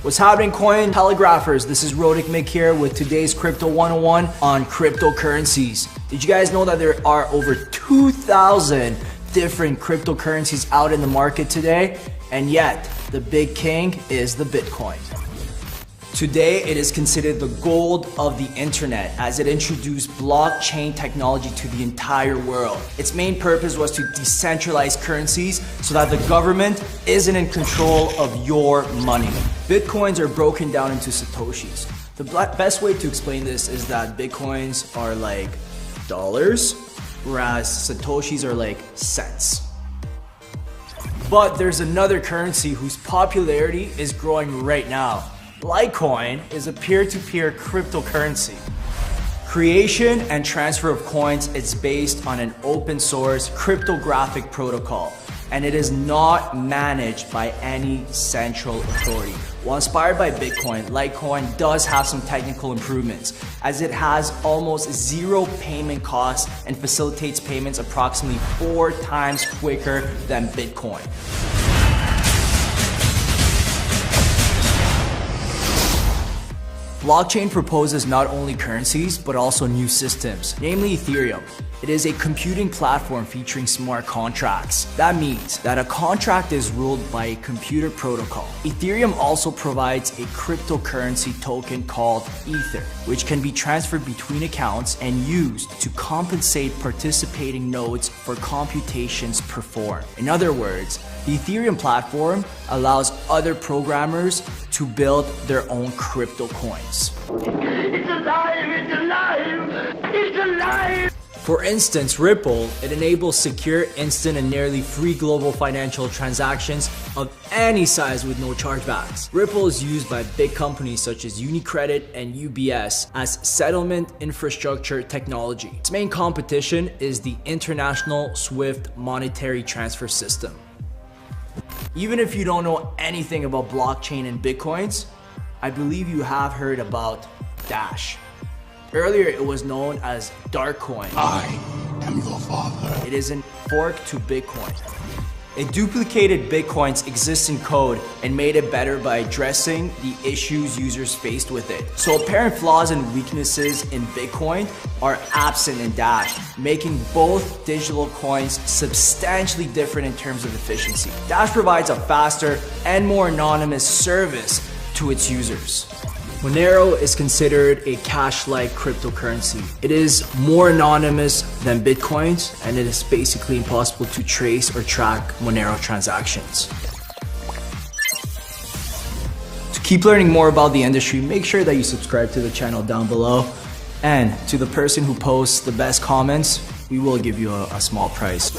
What's happening, coin telegraphers? This is Rodic Mick here with today's Crypto 101 on cryptocurrencies. Did you guys know that there are over 2,000 different cryptocurrencies out in the market today? And yet, the big king is the Bitcoin. Today, it is considered the gold of the internet as it introduced blockchain technology to the entire world. Its main purpose was to decentralize currencies so that the government isn't in control of your money. Bitcoins are broken down into satoshis. The best way to explain this is that Bitcoins are like dollars, whereas satoshis are like cents. But there's another currency whose popularity is growing right now. Litecoin is a peer-to-peer cryptocurrency. Creation and transfer of coins is based on an open source cryptographic protocol, and it is not managed by any central authority. While inspired by Bitcoin, Litecoin does have some technical improvements, as it has almost zero payment costs and facilitates payments approximately 4 times quicker than Bitcoin. Blockchain proposes not only currencies, but also new systems, namely Ethereum. It is a computing platform featuring smart contracts. That means that a contract is ruled by a computer protocol. Ethereum also provides a cryptocurrency token called Ether, which can be transferred between accounts and used to compensate participating nodes for computations performed. In other words, the Ethereum platform allows other programmers to build their own crypto coins. It's alive! It's alive! It's alive! For instance, Ripple, it enables secure, instant, and nearly free global financial transactions of any size with no chargebacks. Ripple is used by big companies such as UniCredit and UBS as settlement infrastructure technology. Its main competition is the International Swift Monetary Transfer System. Even if you don't know anything about blockchain and Bitcoins, I believe you have heard about Dash. Earlier, it was known as Darkcoin. I am your father. It is a fork to Bitcoin. It duplicated Bitcoin's existing code and made it better by addressing the issues users faced with it. So apparent flaws and weaknesses in Bitcoin are absent in Dash, making both digital coins substantially different in terms of efficiency. Dash provides a faster and more anonymous service to its users. Monero is considered a cash-like cryptocurrency. It is more anonymous than Bitcoins, and it is basically impossible to trace or track Monero transactions. To keep learning more about the industry, make sure that you subscribe to the channel down below. And to the person who posts the best comments, we will give you a small prize.